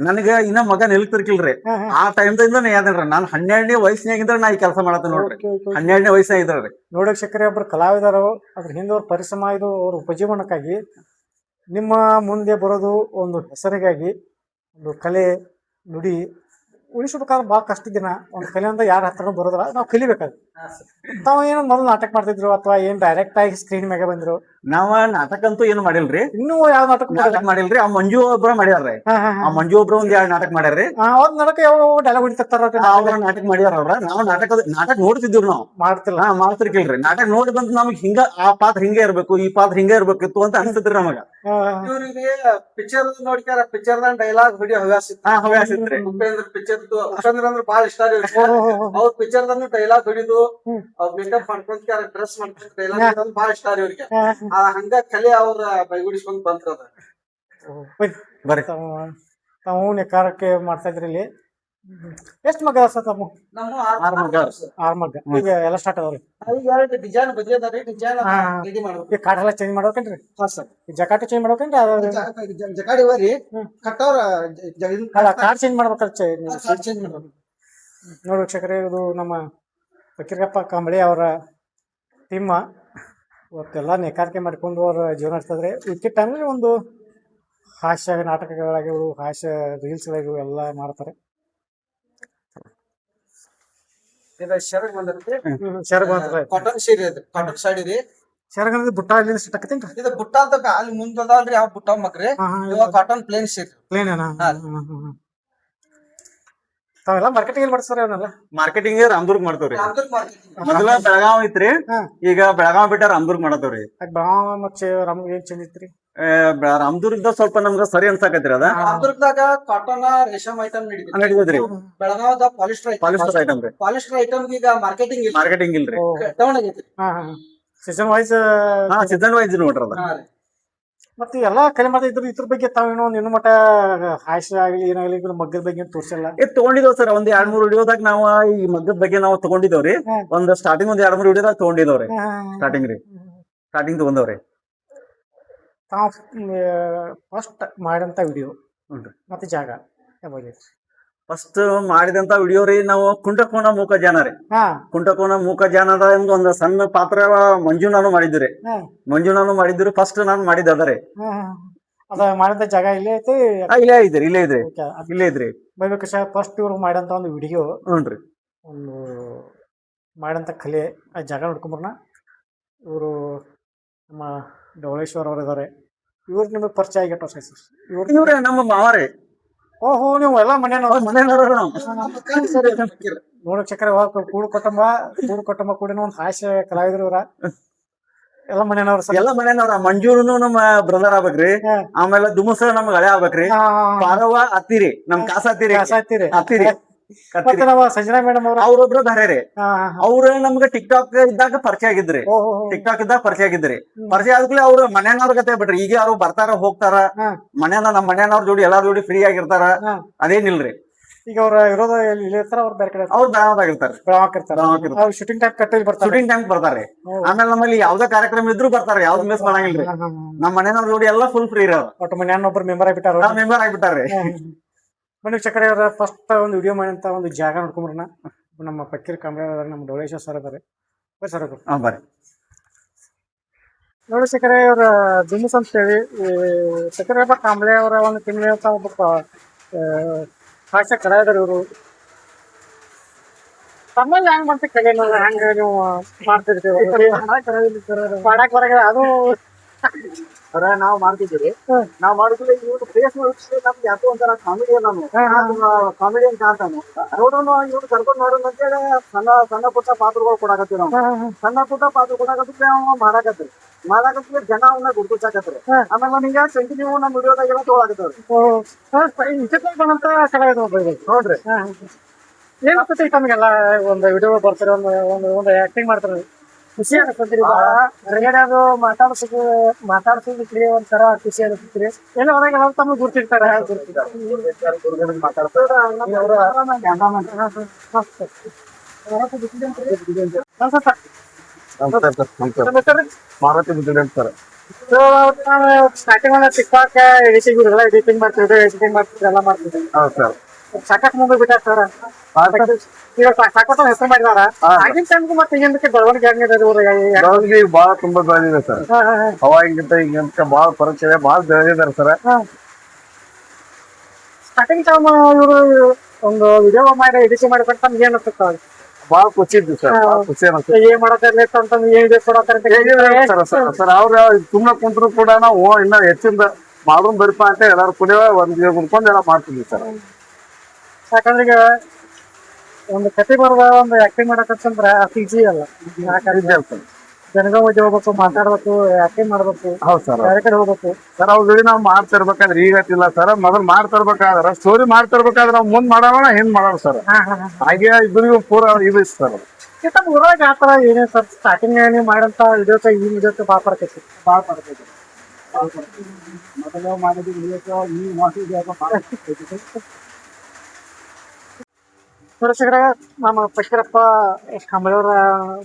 ನನಗ ಇನ್ನ ಮಗ ನಿಲ್ತಿರ್ಕಿಲ್ರಿ. ಆ ಟೈಮ್ದಿಂದ ಅದೇನ್ರಿ. ನಾನ್ 12ನೇ ವಯಸ್ಸಿನಾಗಿಂದ್ರ ನಾ ಈ ಕೆಲಸ ಮಾಡತ್ತ ನೋಡ್ರಿ. 12ನೇ ವಯಸ್ಸಿನಾಗ ಇದ್ರಿ. ನೋಡಕ್ ಶಕ್ರಿ ಒಬ್ರು ಕಲಾವಿದರು, ಅದ್ರ ಹಿಂದೆ ಅವ್ರ ಪರಿಶ್ರಮ, ಇದು ಅವ್ರ ಉಪಜೀವನಕ್ಕಾಗಿ, ನಿಮ್ಮ ಮುಂದೆ ಬರೋದು ಒಂದು ಹೆಸರಿಗಾಗಿ, ಒಂದು ಕಲೆ ನುಡಿ ಉಳಿಸ್ಬೇಕಾದ್ರೆ ಭಾಳ ಕಷ್ಟ ದಿನ. ಒಂದು ಕಲೆಯಿಂದ ಯಾರ ಹತ್ರನೂ ಬರೋದ್ರ ನಾವು ಕಲಿಬೇಕಾದ್ರೆ. ತಾವು ಏನೋ ಮೊದಲು ನಾಟಕ ಮಾಡ್ತಿದ್ರು ಅಥವಾ ಏನ್ ಡೈರೆಕ್ಟ್ ಆಗಿ ಸ್ಕ್ರೀನ್ ಮ್ಯಾಗ ಬಂದ್ರು? ನಾವ ನಾಟಕ ಅಂತೂ ಏನು ಮಾಡಿಲ್ರಿ. ಇನ್ನೂ ಯಾವ ನಾಟಕ ಮಾಡಿಲ್ರಿ. ಆ ಮಂಜು ಒಬ್ರ ಮಾಡ್ಯಾರ್ರಿ. ಆ ಮಂಜು ಒಬ್ರ ಒಂದ್ 2 ನಾಟಕ ಮಾಡ್ಯಾರ್ರಿ. ಅವ್ರ ನಾಟಕ ಯಾವ ಡೈಲಾಗ್ ಹೊಡಿತಾರ ನಾಟಕ ಮಾಡ್ಯಾರ ಅವ್ರ. ನಾವು ನಾಟಕ ನೋಡ್ತಿದ್ವಿ. ನಾವು ಮಾಡ್ತಿರ್ಕಿಲ್ರಿ. ನಾಟಕ ನೋಡಿ ಬಂದ್ ನಮ್ಗೆ ಹಿಂಗ ಆ ಪಾತ್ರ ಹಿಂಗೆ ಇರ್ಬೇಕು, ಈ ಪಾತ್ರ ಹಿಂಗೆ ಇರ್ಬೇಕಿತ್ತು ಅಂತ ಅನ್ಸತ್ರಿ ನಮಗ. ಇವ್ರಿಗೆ ಪಿಕ್ಚರ್ ನೋಡ್ಕ್ಯಾರ, ಪಿಕ್ಚರ್ ಡೈಲಾಗ್ ಹೊಡಿಯೋ ಹವ್ಯಾಸ ಇತ್ರಿ. ಉಪೇಂದ್ರ ಅಂದ್ರೆ ಬಾಳ ಇಷ್ಟ ರೀ ಅವ್ರ ಪಿಕ್ಚರ್ ಡೈಲಾಗ್ ಹೊಡಿದು ಅವ್ರ ಮೇಕಪ್ ಮಾಡ್ಕೊಂತ ಡ್ರೆಸ್ ಮಾಡ್ಕೊಂತ ಡೈಲಾಗ್ ಬಾಳ ಇಷ್ಟ ರೀ ಅವ್ರಿಗೆ. ಹಂಗ ಕಲೆ ಅವ್ರ ಬೈಗುಡಿಸ್ಕೊಂಡ್ ಬಂದ್ರದ. ಬರ್ರಿ ತಾವು ನೇಕಾರಿಕೆ ಮಾಡ್ತಾ ಇದ್ರಿ ಇಲ್ಲಿ. ಎಷ್ಟ್ ಮಗ ತಮ್ಮ? ನಮ್ಮ 6 ಮಗ. ಈಗ ಎಲ್ಲ ಸ್ಟಾರ್ಟ್ ಅದಾವ್ರಿ. ಈಗ ಡಿಸೈನ್ ಬದಿ ಅದಾರಿ. ಡಿಸೈನ್ ರೆಡಿ ಮಾಡ್ಬೇಕು. ಈ ಕಾಟ್ ಎಲ್ಲ ಚೇಂಜ್ ಮಾಡ್ಬೇಕೇನ್ರಿ? ಈ ಜಕಾಟು ಚೇಂಜ್ ಮಾಡ್ಬೇಕೇನ್ರಿ? ಜಕಾಡಿ ಹೋರಿ ಕಟ್ಟವ್ರ ಕಾಟ್ ಚೇಂಜ್ ಮಾಡ್ಬೇಕಲ್ಲ. ಚೇಂಜ್ ಮಾಡ್ಬೇಕು ನೋಡಿ ವೀಕ್ಷಕರೇ, ಇದು ನಮ್ಮ ಫಕೀರಪ್ಪ ಕಾಂಬಳಿ ಅವರ ಟೀಮ. ಇವತ್ತೆಲ್ಲ ನೇಕಾರಿಕೆ ಮಾಡ್ಕೊಂಡು ಅವ್ರ ಜೀವನ ನಡೆಸಿದ್ರೆ, ವಿಕೆಟ್ ಟೈಮಲ್ಲಿ ಒಂದು ಹಾಸ್ಯ ನಾಟಕಗಳಾಗಿವು, ಹಾಸ್ಯ ರೀಲ್ಸ್ಗಳಾಗಿವು ಎಲ್ಲ ಮಾಡ್ತಾರೆ. ಶರ್ಟ್ ಬಂದಿರುತ್ತೆ. ಶರ್ಟ್ ಬಂದ್ರೆ ಕಾಟನ್ ಸೀರೆ, ಕಾಟನ್ ಸಾಡಿ ರೀ. ಸೆರಗಂದ್ರೆ ಬುಟ್ಟ ಇಲ್ಲಿ ಸಿಟ್ಟಕತ್ತೇನ್ರಿ ಇದು ಬುಟ್ಟ ಅಂತ ಅಲ್ಲಿ ಮುಂದಲ್ರಿ ಯಾವ ಬುಟ್ಟ ಮಕ್ರಿ ಇವಾಗ ಕಾಟನ್ ಪ್ಲೇನ್ ಸೀಟ್ ಪ್ಲೇನ್ ತಾವೆಲ್ಲ ಮಾರ್ಕೆಟಿಂಗ್ ಎಲ್ಲಿ ಮಾಡ್ತಾರೆ ಅವನ್ನೆಲ್ಲ ಮಾರ್ಕೆಟಿಂಗ್ ರಾಮದುರ್ಗ್ ಮಾಡ್ತೇವ್ರಿ ಮಾರ್ಕೆಟಿಂಗ್ ಮೊದಲ ಬೆಳಗಾವ್ ಐತ್ರಿ ಹಾ. ಈಗ ಬೆಳಗಾವ್ ಬಿಟ್ಟ ರಾಮದುರ್ಗ್ ಮಾಡತ್ತವ್ರಿ ಬೆಳಗಾವ್ ಮತ್ತೆ ರಾಮಗ್ ಏನ್ ಚೇಂಜ್ ಐತ್ರಿ ರಾಮದುರ್ಗದ ಸ್ವಲ್ಪ ನಮ್ಗ ಸರಿ ಅನ್ಸಾಕತ್ರಿ ಅದ ರಾಮದುರ್ಗದಾಗ ಕಾಟನ್ ರೇಷಮ್ ಐಟಮ್ ನಡೀತದ್ರಿ ಬೆಳಗಾವದ ಪಾಲಿಸ್ಟರ್ ಪಾಲಿಸ್ಟರ್ ಐಟಮ್ ರೀ ಪಾಲಿಸ್ಟರ್ ಐಟಮ್ ಈಗ ಮಾರ್ಕೆಟಿಂಗ್ ಇಲ್ಲ ಮಾರ್ಕೆಟಿಂಗ್ ಇಲ್ರಿ ಡೌನ್ ಆಗೈತಿ ಸೀಸನ್ ವೈಸ್ ಹಾ ಸೀಸನ್ ವೈಸ್ ನೋಡ್ರಿ ಅದ ಮತ್ತೆ ಎಲ್ಲಾ ಕಲೆ ಮಾಡ್ತಾ ಇದ್ರು ಇದ್ರ ಬಗ್ಗೆ ತಾವೇನೋ ಒಂದು ಇನ್ನೂ ಮಟ್ಟ ಹಾಸ್ಯ ಆಗಲಿ ಏನಾಗಲಿ ಮಗ್ಗದ ಬಗ್ಗೆ ತೋರ್ಸಲ್ಲ ತಗೊಂಡಿದ್ದೇವ್ ಸರ್ ಒಂದ್ 2-3 ವಿಡಿಯೋದಾಗ ನಾವ್ ಈ ಮಗ್ಗದ ಬಗ್ಗೆ ನಾವು ತಗೊಂಡಿದ್ದೇವ್ರಿ ಒಂದ್ ಸ್ಟಾರ್ಟಿಂಗ್ ಒಂದ್ 2-3 ವಿಡಿಯೋದಾಗ ತಗೊಂಡಿದ್ದೇವ್ರಿ ಸ್ಟಾರ್ಟಿಂಗ್ ರೀ ಸ್ಟಾರ್ಟಿಂಗ್ ತಗೊಂಡವ್ರಿ ತಾವ್ ಫಸ್ಟ್ ಮಾಡಿದಂತ ವಿಡಿಯೋ ಹ್ಞೂ ಮತ್ತೆ ಜಾಗ ಯಾವಾಗ ಫಸ್ಟ್ ಮಾಡಿದಂತ ವಿಡಿಯೋ ರೀ ನಾವು ಕುಂಟಕೋನ ಮೂಕ ಜಾನ ರೀ ಹಾ ಕುಂಟಕೋನ ಮೂಕ ಜಾನದ ಒಂದು ಸಣ್ಣ ಪಾತ್ರ ಮಂಜುನಾನು ಮಾಡಿದ್ರಿ ಮಂಜುನಾನು ಮಾಡಿದ್ರು ಫಸ್ಟ್ ನಾನು ಮಾಡಿದ್ದ ಅದ ರೀ ಅದ ಮಾಡಿದ ಜಾಗ ಇಲ್ಲೇ ಐತಿ ಇಲ್ಲೇ ಐತ್ರಿ ಇಲ್ಲೇ ಐತ್ರಿ ಬೈಬೇಕು ಫಸ್ಟ್ ಇವ್ರು ಮಾಡಿದಂತ ಒಂದು ವಿಡಿಯೋ ಹ್ಞೂನ್ರಿ ಒಂದು ಮಾಡಿದಂತ ಕಲೆ ಆ ಜಾಗ ನೋಡ್ಕೊಂಬರ್ನ ಇವರು ನಮ್ಮ ಢವಳೇಶ್ವರ್ ಅವ್ರು ಇದಾರೆ ಇವ್ರು ನಿಮಗೆ ಪರಿಚಯ ಆಗಿಟ್ಟು ಸರ್ ಇವ್ರೆ ನಮ್ಮ ಮಾವರೇ ಓಹೋ ನೀವು ಎಲ್ಲ ಮನೆಯವ್ರು ನೋಡಕ್ ಚಕ್ರ ಕೂಡು ಕೊಟ್ಟಮ್ಮ ಕೂಡ ಒಂದು ಹಾಸ್ಯ ಕಲಾವಿದ್ರು ಇವ್ರ ಎಲ್ಲ ಮನೆಯವ್ರ ಎಲ್ಲ ಮನೆಯವ್ರ ಮಂಜೂರುನು ನಮ್ಮ ಬ್ರದರ್ ಆಗ್ಬೇಕ್ರಿ ಆಮೇಲೆ ದುಮಸ ನಮ್ಗ ಹಳೆ ಆಗ್ಬೇಕ್ರಿ ಪಾರವ್ವ ಅತ್ತಿರಿ ನಮ್ ಕಾಸ ಅತ್ತಿರಿ ಮತ್ತೆ ನಾವು ಸಂಜನಾ ಮೇಡಮ್ ಅವ್ರ ಅವ್ರೊಬ್ರು ಧಾರೆ ರೀ ಅವ್ರ ನಮ್ಗ ಟಿಕ್ ಟಾಕ್ ಇದ್ದಾಗ ಪರಿಚಯ ಆಗಿದ್ರಿ ಪರಿಚಯ ಆದ್ಮೇಲೆ ಅವ್ರ ಮನೆಯವ್ರ ಗತೆ ಬಿಟ್ರಿ ಈಗ ಯಾರು ಬರ್ತಾರ ಹೋಗ್ತಾರ ನಮ್ಮ ಮನೆಯವ್ರ ಜೋಡಿ ಎಲ್ಲಾರ ಜೋಡಿ ಫ್ರೀ ಆಗಿರ್ತಾರ ಅದೇನಿಲ್ರಿ ಈಗ ಅವ್ರ ಇರೋದು ಇಲ್ಲಿ ಇರ್ತಾರ ಅವ್ರ ಬೇರೆ ಕಡೆ ಅವ್ರು ಬೆಳಗಾವಿರ್ತಾರೆ ಅವ್ರು ಶೂಟಿಂಗ್ ಟೈಮ್ ಶೂಟಿಂಗ್ ಟೈಮ್ ಬರ್ತಾರೆ ಆಮೇಲೆ ನಮ್ಮಲ್ಲಿ ಯಾವ್ದೇ ಕಾರ್ಯಕ್ರಮ ಇದ್ರು ಬರ್ತಾರೆ ಯಾವ್ದು ಮಿಸ್ ಮಾಡಂಗಿಲ್ರಿ ನಮ್ಮ ಮನೆಯವ್ರ ಜೋಡಿ ಎಲ್ಲಾ ಫುಲ್ ಫ್ರೀ ಇರೋದು ಒಟ್ಟು ಮನೆಯನ್ನ ಒಬ್ರು ಮೆಂಬರ್ ಆಗ್ಬಿಟ್ಟಾರ್ರಿ ಬನ್ನಿ ಚಕ್ರ ಅವರ ಫಸ್ಟ್ ಒಂದು ವಿಡಿಯೋ ಮಾಡಿದಂತ ಒಂದು ಜಾಗ ನೋಡ್ಕೊಂಡ್ರನ ನಮ್ಮ ಪಕ್ಕೀರ್ ಕಾಂಬ್ಳೆ ನಮ್ಮ ಢವಳೇಶ್ವರ ಸರ್ ಅದಾರೆ ಸರ್ ಬರ್ರಿ ನೋಡಿ ಶೇಖರ ಅವರ ದುಮ್ಸ್ ಅಂತ ಹೇಳಿ ಶೇಖರ ಕಾಂಬ್ಳೆ ಅವರ ಒಂದು ತಿಂಗಳ ಒಬ್ಬ ಹಾಸ್ಯ ಕಲಾವಿದರು ಇವರು ತಮ್ಮಲ್ಲಿ ಹೆಂಗ್ ಮಾಡ್ತೀವಿ ಕಲೆ ಹೆಂಗ ನೀವು ಮಾಡ್ತಿರ್ತೀವಿ ಮಾಡಕ್ ಬರ ಅದು ನಾವ್ ಮಾಡ್ತಿದ್ದೀವಿ ನಾವ್ ಮಾಡಿದ್ರೆ ಇವ್ರು ಫೇಸ್ ನಮ್ಗೆ ಯಾಕೋ ಒಂಥರ ಕಾಮಿಡಿಯನ್ ಕಾಣ್ತಾನು ನೋಡೋಣ ಇವ್ರು ಕರ್ಕೊಂಡ್ ನೋಡೋಣ ಅಂತೇಳಿ ಸಣ್ಣ ಪುಟ್ಟ ಪಾತ್ರಗಳು ಕೊಡಾಕತ್ತೀವಿ ನಾವು ಸಣ್ಣ ಪುಟ್ಟ ಪಾತ್ರ ಕೊಡಾಕತ್ತಿದ್ರೆ ಅವ ಮಾಡಾಕತ್ತಿದ್ರೆ ಜನ ಅವನ್ನ ಗುರ್ತಿಸಾಕತ್ರಿ ಆಮೇಲೆ ನಮಗೆ ಕಂಟಿನ್ಯೂ ನಮ್ಮ ವಿಡಿಯೋದಾಗೆಲ್ಲ ತಗೊಳಕತ್ತವ್ರಿ ಬಂದಂತ ಕಲಾವಿದ್ರು ನೋಡ್ರಿ ಏನಾಗ್ತೈತಿ ತಮಗೆಲ್ಲ ಒಂದು ವಿಡಿಯೋ ಬರ್ತಾರೆ ಒಂದು ಆಕ್ಟಿಂಗ್ ಮಾಡ್ತಾರೆ ಖುಷಿ ಆಗತ್ತದ್ರಿ ಹೊರಗಡೆ ಅದು ಮಾತಾಡ್ಸೋದಕ್ರಿ ಒಂಥರ ಖುಷಿ ಆಗತ್ರಿ ಎಲ್ಲ ಹೊರಗೆ ಎಲ್ಲ ತಮ್ಮ ಗುರ್ತಿರ್ತಾರೆ ಸ್ಟಾರ್ಟಿಂಗ್ ಒಂದು ಟಿಕ್ ಟಾಕ್ ಎಡಿಟಿಂಗ್ ಮಾಡ್ತಿದ್ರು ಎಲ್ಲ ಮಾಡ್ತಿದ್ರು ಸಾಕಷ್ಟು ಮುಂದೆ ಬಿಟ್ಟ ಸರ್ ಸಾಕಷ್ಟು ಹೆಸರು ಮಾಡಿದಾರ ಆಗಿನ ಟೈಮ್ಗೂ ಮತ್ತೆ ಈಗಿನಕ್ಕೆ ಬೆಳವಣಿಗೆ ಬಾಳ ತುಂಬಾ ಬೆಳೆದಿದೆ ಸರ್ ಅವಾಗಿಂತ ಈಗಿಂತ ಬಾಳ ಫರಕ್ ಇದೆ ಬಾಳ ಬೆಳೆದಿದ್ದಾರೆ ಸರ್ ಸ್ಟಾರ್ಟಿಂಗ್ ಟೈಮ್ ಇವರು ಒಂದು ವಿಡಿಯೋ ಮಾಡಿ ಎಡಿಟಿಂಗ್ ಮಾಡ್ಕೊಂಡು ತಮ್ಗೆ ಏನ್ ಅನ್ಸುತ್ತೆ ಬಾಳ ಖುಷಿ ಇದ್ದು ಸರ್ ಖುಷಿ ಅನ್ಸುತ್ತೆ ಏನ್ ಮಾಡೋದಿಲ್ಲ ಅಂತಂದು ಏನ್ ಕೊಡೋತಾರ ಸರ್ ಅವ್ರ ಸುಮ್ಮನೆ ಕುಂತ್ರು ಕೂಡ ನಾವು ಇನ್ನ ಹೆಚ್ಚಿಂದ ಮಾಡೋನ್ ಬರಿಪ ಅಂತ ಎಲ್ಲಾರು ಕೂಡ ಒಂದ್ ಕುಡ್ಕೊಂಡು ಎಲ್ಲ ಮಾಡ್ತಿದ್ವಿ ಸರ್ ಯಾಕಂದ್ರೆ ಈಗ ಒಂದು ಕತೆ ಬರುವ ಒಂದು ಆಕ್ಟಿಂಗ್ ಮಾಡಕಂದ್ರ ಅಷ್ಟು ಈಜಿ ಅಲ್ಲ ಜನಗಳ ಮಧ್ಯೆ ಹೋಗ್ಬೇಕು ಮಾತಾಡ್ಬೇಕು ಆಕ್ಟಿಂಗ್ ಮಾಡ್ಬೇಕು ಹೌದ್ ಸರ್ ಬೇರೆ ಕಡೆ ಹೋಗ್ಬೇಕು ಸರ್ ಅವ್ರ ಜೋಡಿ ನಾವ್ ಮಾಡ್ತಿರ್ಬೇಕಾದ್ರೆ ಈಗತ್ತಿಲ್ಲ ಸರ್ ಮೊದಲ್ ಮಾಡ್ತಿರ್ಬೇಕಾದ್ರ ಸ್ಟೋರಿ ಮಾಡ್ತಿರ್ಬೇಕಾದ್ರೆ ನಾವ್ ಮುಂದ್ ಮಾಡೋಣ ಹಿಂದ್ ಮಾಡೋಣ ಸರ್ ಹಾಗೆ ಇಬ್ಬರಿಗೂ ಪೂರ ಇದು ಸರ್ ತಮ್ಮ ಊರಾಗ ಆತರ ಏನೇ ಸರ್ ಸ್ಟಾರ್ಟಿಂಗ್ ನೀವು ಮಾಡಂತ ವಿಡಿಯೋಕ ಈ ವಿಡಿಯೋಕ್ಕೆ ಭಾಳ ಬರ್ತೈತಿ ಮೊದಲು ಮಾಡಿದ ಈ ಸುರಕ್ಷಕರ ನಮ್ಮ ಪಕ್ಕೀರಪ್ಪ ಕಂಬಳಿಯವರ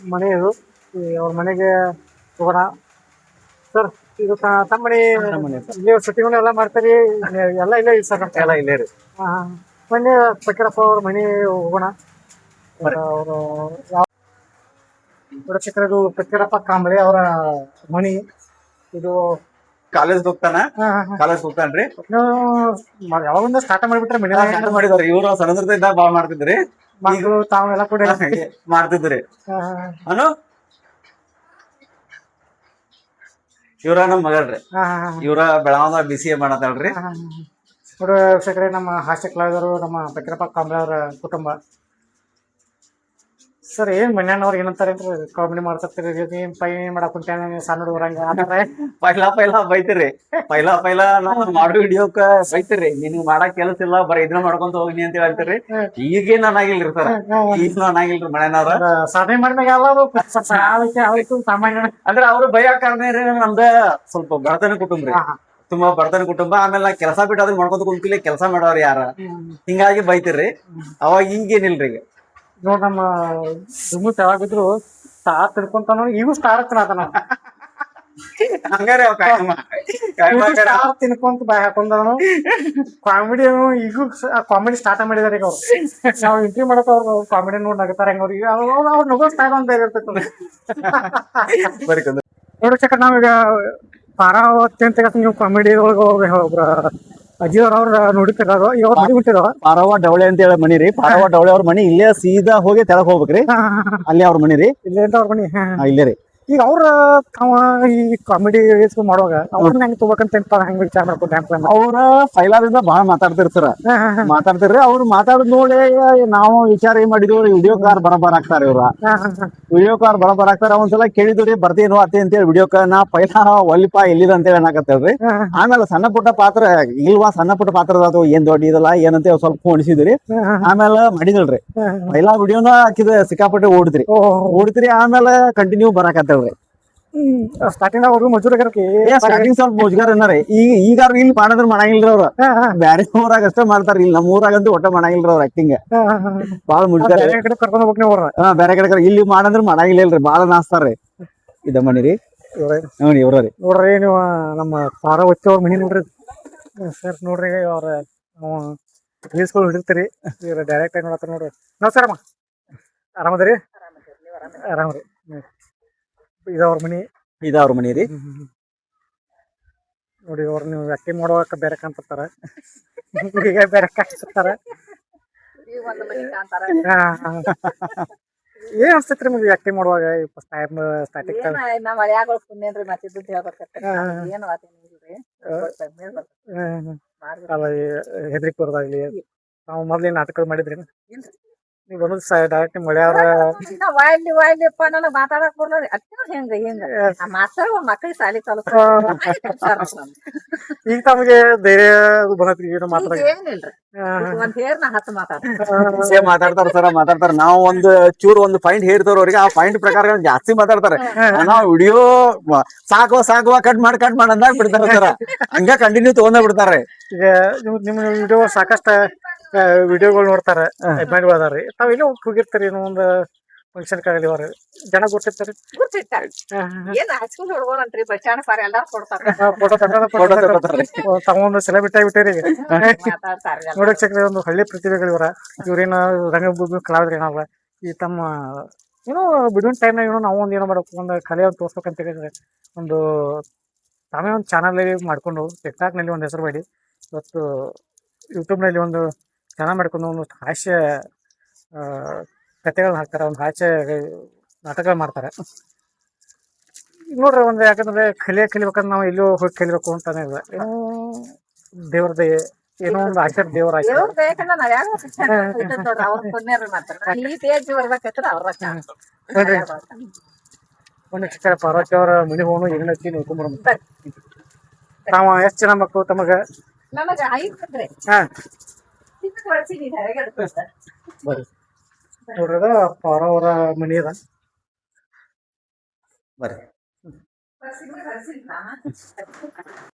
ಮನೆ ಇದು ಅವ್ರ ಮನೆಗೆ ಹೋಗೋಣ ಸರ್ ಇದು ತಮ್ಮ ಮನೆ ನೀವು ಶೂಟಿಂಗ್ ಎಲ್ಲ ಮಾಡ್ತೀರಿ ಎಲ್ಲ ಇಲ್ಲೇ ಸರ್ ಎಲ್ಲ ಇಲ್ಲೇ ರೀ ಮೊನ್ನೆ ಪಕ್ಕೀರಪ್ಪ ಅವ್ರ ಮನೆ ಹೋಗೋಣ ಅವರು ಸುರಕ್ಷಕರು ಪಕ್ಕೀರಪ್ಪ ಕಾಂಬಳೆ ಅವರ ಮನೆ ಇದು ಕಾಲೇಜ್ ಹೋಗ್ತಾನ್ರಿ ಯಾವಾಗಿಂದ ಸ್ಟಾರ್ಟ್ ಮಾಡಿಬಿಟ್ರೆ ಮನೆ ಮಾಡಿದಾರೆ ಇವ್ರು ಸಣ್ಣದ್ರಿಂದ ಬಾಳ್ ಮಾಡ್ತಿದ್ರಿ ಮಕ್ಕಳು ತಾವೆಲ್ಲ ಕೂಡ ಮಾಡ್ತಿದ್ರಿ ಅನು ಇವ್ರ ನಮ್ ಮಗಳ್ರಿ. ಹಾ ಹಾ ಹಾ ಇವ್ರ ಬೆಳಗಾವ BCA ಮಾಡತಾಳ್ರಿ. ನೋಡ್ರಿ ವೀಕ್ಷಕರೇ, ನಮ್ಮ ಹಾಸ್ಯ ಕಲಾವಿದರು ನಮ್ಮ ಬೆಕ್ಕರಪ್ಪ ಕಾಂಬ್ಳೆ ಅವರ ಕುಟುಂಬ. ಸರ್ ಏನ್ ಮನ್ಯಾನವ್ರು ಏನಂತಾರೆ ಕಾಮಿಡಿ ಮಾಡ್ತಿರ್ತೀರಿ, ಏನ್ ಪೈ ಮಾಡಕ್ ಕುಂತೇನೆ ಸಣ್ಣ ಹುಡುಗರಂಗ ಅಂತಾರೆ. ಪೈಲಾ ಬೈತಿರಿ. ಪೈಲಾ ನಾವ್ ಮಾಡೋ ವಿಡಿಯೋಕ್ಕ ಬೈತಿರಿ, ನಿನ್ಗ್ ಮಾಡಕ್ ಕೆಲಸ ಇಲ್ಲ, ಬರೀ ಇದನ್ನ ಮಾಡ್ಕೊಂತ ಹೋಗ್ನಿ ಅಂತ ಹೇಳ್ತೀರಿ. ಈಗೇನ್ ನಾನ್ ಆಗಿಲ್ರಿ ಸರ್, ಈಗ ನಾನ್ ಆಗಿಲ್ರಿ ಮನೆಯವ್ರ. ಸಾಧನೆ ಮಾಡಿದಾಗ ಎಲ್ಲರೂ ಆಯ್ತು ಸಾಮಾನ್ಯ. ಅಂದ್ರೆ ಅವ್ರು ಭಯ ಕಾರಣ ನಮ್ದ ಸ್ವಲ್ಪ ಬಡತನ ಕುಟುಂಬ ರೀ, ತುಂಬಾ ಬಡತನ ಕುಟುಂಬ. ಆಮೇಲೆ ನಾ ಕೆಲಸ ಬಿಟ್ಟು ಅದನ್ನ ಮಾಡ್ಕೊಂತ ಕುಂತಿಲ್ಲ, ಕೆಲಸ ಮಾಡೋರು ಯಾರ, ಹಿಂಗಾಗಿ ಬೈತಿರ್ರಿ. ಅವಾಗ ಈಗೇನಿಲ್ರಿ. ಈಗ ನೋಡ್ ನಮ್ಮ ದುಮ್ಮತ್ ಯಾವಾಗಿದ್ರು ಸ್ಟಾರ್ ತಿಳ್ಕೊಂತಾನ, ಈಗೂ ಸ್ಟಾರ್ ಹತ್ತನ ಹಂಗಾರೆ ಸ್ಟಾರ್ ತಿನ್ಕೊಂತ ಬಾಯ್ ಹಾಕೊಂಡವನು. ಕಾಮಿಡಿ ಈಗೂ ಕಾಮಿಡಿ ಸ್ಟಾರ್ಟ್ ಮಾಡಿದಾರೆ ಈಗ ಅವ್ರು. ನಾವು ಇಂಟರ್ವ್ಯೂ ಮಾಡಕ್ ಅವ್ರು ಕಾಮಿಡಿ ನೋಡಿ ನಗತಾರ ಹೆಂಗ ಅವ್ರಿಗೆ, ಅವ್ರು ನಗೋ ಸ್ಟಾರ್ಟ್ ಅಂತ ಇರ್ತೈತೆ ನೋಡಿ. ಚಕ್ರ ನಾವೀಗ ಪಾರಾವತ್ಯಂತ ನೀವು ಕಾಮಿಡಿ ಒಳಗೆ ಒಬ್ರ ಅಜ್ಜಿಯವ್ರ ನೋಡಿತಿರೋ ಇವಾಗ ಮನಿ ಬಿಟ್ಟಿರೋ ಪಾರವ್ವ ಡವಳೆ ಅಂತ ಹೇಳಿ ಮನಿ ರೀ. ಪಾರವ್ವ ಡವಳೆ ಅವ್ರ ಮನಿ ಇಲ್ಲೇ ಸೀದಾ ಹೋಗಿ ತೆಳಗ್ ಹೋಗ್ಬೇಕ್ರಿ, ಅಲ್ಲಿ ಅವ್ರ ಮನಿ ರೀ. ಇಲ್ಲೇ ಅಂತ ಅವ್ರ ಮನಿ ಇಲ್ಲೇ ರೀ. ಈಗ ಅವ್ರ ಈ ಕಾಮಿಡಿ ಮಾಡುವಾಗ ಅವ್ರನ್ನ ಹೆಂಗ್ ತಗೋಬೇಕಂತ ಹೆಂಗ್ ವಿಚಾರ ಮಾಡ್ಕೊಂಡು ಅವ್ರ ಫೈಲಾದಿಂದ ಬಾಳ ಮಾತಾಡ್ತಿರ್ತಾರ, ಮಾತಾಡ್ತಿರ್ರಿ. ಅವ್ರು ಮಾತಾಡೋದ್ ನೋಡಿ ನಾವು ವಿಚಾರ ಏನ್ ಮಾಡಿದ್ವಿ, ವಿಡಿಯೋ ಕಾರ್ ಬರಬರ್ ಆಗ್ತಾರ. ಇವ್ರ ವಿಡಿಯೋ ಕಾರ್ ಬರಬರ್ ಆಗ್ತಾರ. ಒಂದ್ಸಲ ಕೇಳಿದ್ರಿ ಬರ್ತೀನೋ ಅತ್ತೆ ಅಂತೇಳಿ ವಿಡಿಯೋಕ. ನಾ ಪೈಲಾ ಒಲ್ಲಿಪಾ ಎಲ್ಲಿದ ಅಂತ ಹೇಳಿ ಅನ್ನಕತ್ತೇಳ್ರಿ. ಆಮೇಲೆ ಸಣ್ಣ ಪುಟ್ಟ ಪಾತ್ರ ಇಲ್ವಾ, ಸಣ್ಣ ಪುಟ್ಟ ಪಾತ್ರ ಅದು ಏನ್ ದೊಡ್ಡ ಇದಲ್ಲ ಏನಂತ ಸ್ವಲ್ಪ ಉಣಿಸಿದ್ರಿ. ಆಮೇಲೆ ಮಾಡಿದಲ್ರಿ ಪೈಲಾ ವಿಡಿಯೋನ ಹಾಕಿದ ಸಿಕ್ಕಾಪಟ್ಟೆ ಓಡಿದ್ರಿ. ಆಮೇಲೆ ಕಂಟಿನ್ಯೂ ಬರಾಕತ್ತೇಳ್ರಿ. ಸ್ಟಾರ್ಟಿಂಗ್ ಅವ್ರು ಸ್ಟಾರ್ಟಿಂಗ್ ಸ್ವಲ್ಪ ಮುಜುಗರ ಏನಾರಿ. ಈಗ ಇಲ್ಲಿ ಮಾಡಿದ್ರ ಮಾಡಂಗಿಲ್ರಿ ಅವ್ರ, ಬ್ಯಾರೆ ಊರಾಗ ಅಷ್ಟೇ ಮಾಡ್ತಾರ. ಇಲ್ಲಿ ನಮ್ಮ ಊರಾಗಂತೂ ಒಟ್ಟ ಮಾಡಂಗಿಲ್ರಿ ಅವ್ರ ಆಕ್ಟಿಂಗ್. ಬಾಳ ಮುಜುಗರ ಕರ್ಕೊಂಡು ಹೋಗ್ಬೇಕು. ಬೇರೆ ಕಡೆ ಇಲ್ಲಿ ಮಾಡಂದ್ರ ಮಾಡಂಗಿಲ್ಲಲ್ರಿ, ಬಾಳ ನಾಸ್ತಾರ್ರಿ. ಇದ ಮನಿ ರೀ ನೋಡಿ. ಇವ್ರಿ ನೋಡ್ರಿ ನೀವು ನಮ್ಮ ಪಾರಾವತಿ ಅವ್ರ ಮನಿ ನೋಡ್ರಿ ಸರ್. ನೋಡ್ರಿ ಅವ್ರ ರೀಲ್ಸ್ಗಳು ಹಿಡಿರ್ತೀರಿ, ಇವ್ರ ಡೈರೆಕ್ಟ್ ಆಗಿ ನೋಡತ್ತಾರ ನೋಡ್ರಿ. ನಮಸ್ಕಾರಮ್ಮ, ಆರಾಮದ್ರಿ? ಆರಾಮ್ರಿ. ಇದವ್ರ ಮನಿ, ಇದವ್ರ ಮನಿ ರೀ. ನೋಡಿ ಅವ್ರ ನೀವು ಆಕ್ಟಿಂಗ್ ಮಾಡುವಾಗ ಬೇರೆ ಕಾಣ್ತಿರ್ತಾರ, ಈಗ ಬೇರೆ ಕಾಣಿಸ್ತಾರ. ಏನ್ ಅನ್ಸ್ತೈತ್ರಿ ನಿಮ್ಗೆ ಆಕ್ಟಿಂಗ್ ಮಾಡುವಾಗ ಸ್ಟಾರ್ಟಿಂಗ್? ನಾವ್ ಹಳ್ಯಾಗಳು ಪುಣ್ಯನ್ರಿ ಮತ್ತಿದ್ದು ಏನು ಹೆದ್ರಿಕೆ ಬರೋದಾಗ್ಲಿ, ನಾವು ಮೊದ್ಲೇನ್ ನಾಟಕ ಮಾಡಿದ್ರಿ ನೀವು ಒಂದೊಂದ್ ಡೈರೆಕ್ಟ್ ಮಳೆಯವ್ರ ವಾಯ್ಲಿಪ್ಪ ನನಗ್ ಮಾತಾಡಕ್ ಬರ್ಲಿ ಅಕ್ಕ ಹೆಂಗ ಮಾಸ್ತರ್ ಮಕ್ಳಿಗೆ ಸಾಲಿ ಕಲಿಸ. ಈಗ ತಮಗೆ ಧೈರ್ಯ ಬಂದೈತಿ ಏನೋ ಮಾತಾಡ? ಏನಿಲ್ರಿ, ಒಂದ್ ಹೇರ್ ನಾ ಹತ್ತು ಮಾತಾಡ್ತಾರ ಸರ, ಮಾತಾಡ್ತಾರ. ನಾವು ಒಂದು ಚೂರ್ ಒಂದು ಪಾಯಿಂಟ್ ಹೇಳ್ತವ್ರ ಅವ್ರಿಗೆ, ಆ ಪಾಯಿಂಟ್ ಪ್ರಕಾರ ಜಾಸ್ತಿ ಮಾತಾಡ್ತಾರೆ. ನಾವು ವಿಡಿಯೋ ಸಾಕುವ ಕಟ್ ಮಾಡಿ ಅಂದಾಗ ಬಿಡ್ತಾರ ಸರ, ಹಂಗ ಕಂಟಿನ್ಯೂ ತಗೊಂಡ ಬಿಡ್ತಾರೆ. ಈಗ ನಿಮ್ ವಿಡಿಯೋ ಸಾಕಷ್ಟ ವಿಡಿಯೋಗಳು ನೋಡ್ತಾರ, ಅಭಿಮಾನಿಗಳು ಅದಾರ್ರಿ. ತಾವ್ ಎಲ್ಲೋ ಹೋಗಿರ್ತಾರಿ ಏನೋ ಒಂದು ಫಂಕ್ಷನ್ ಕಾಗಲಿ ಅವ್ರ ಜನ ಗೊತ್ತಿರ್ತಾರೆ, ಏನ್ ಹಚ್ಕೊಂಡ್ ಹುಡ್ಗೋರಂತ್ರಿ ಬಚಾಣ ಪಾರ ಎಲ್ಲಾರು ಕೊಡ್ತಾರ. ತಗೊಂಡು ಸೆಲೆಬ್ರಿಟಿ ಆಗಿಬಿಟ್ಟಿರಿ ಈಗ. ನೋಡಕ್ ಚಕ್ರ ಒಂದು ಹಳ್ಳಿ ಪ್ರತಿಭೆಗಳು ಇವ್ರೇನ ರಂಗಭೂಮಿ ಕಲಾವಿದ್ರಿ ಏನಲ್ಲ. ಈ ತಮ್ಮ ಏನೋ ಬಿಡುವಿನ ಟೈಮ್ನಾಗ ಏನೋ ನಾವು ಒಂದ್ ಏನೋ ಮಾಡ್ಬೇಕು, ಒಂದು ಕಲೆಯನ್ನು ತೋರ್ಸ್ಬೇಕಂತ ಹೇಳಿದ್ರೆ ಒಂದು ತಾವೇ ಒಂದು ಚಾನಲ್ ಮಾಡ್ಕೊಂಡು ಟಿಕ್ಟಾಕ್ ನಲ್ಲಿ ಒಂದು ಹೆಸರು ಮಾಡಿ, ಇವತ್ತು ಯೂಟ್ಯೂಬ್ ನಲ್ಲಿ ಒಂದು ಚಾನಲ್ ಮಾಡ್ಕೊಂಡು ಒಂದು ಹಾಸ್ಯ ಕಥೆಗಳನ್ನ ಹಾಕ್ತಾರೆ, ಒಂದು ಹಾಸ್ಯ ನಾಟಕಗಳು ಮಾಡ್ತಾರೆ. ನೋಡ್ರಿ ಒಂದು ಯಾಕಂದ್ರೆ ಕಲಿಬೇಕಂದ್ರೆ ನಾವು ಎಲ್ಲೋ ಹೋಗಿ ಕಲಿಬೇಕು ಅಂತಾನೆ ಇಲ್ಲ, ಏನೋ ದೇವ್ರದ ಏನೋ ಒಂದು ಆಶೀರ್ ದೇವರ ಒಂದು ಶಿಕ್ಷಣ ಪಾರ್ವತಿ ಅವರ ಮನೆ ಹೋಗಿ ಏನೈತಿ ನೋಡ್ಕೊಂಡ್ಬರ. ತಾವ ಎಷ್ಟ್ ಜನ ಮಕ್ಕಳು ತಮಗ? ಹಾ ನೋಡ್ರಿ ಪಾರ ಅವರ ಮನಿ ಅದ ಬರ್ರಿ.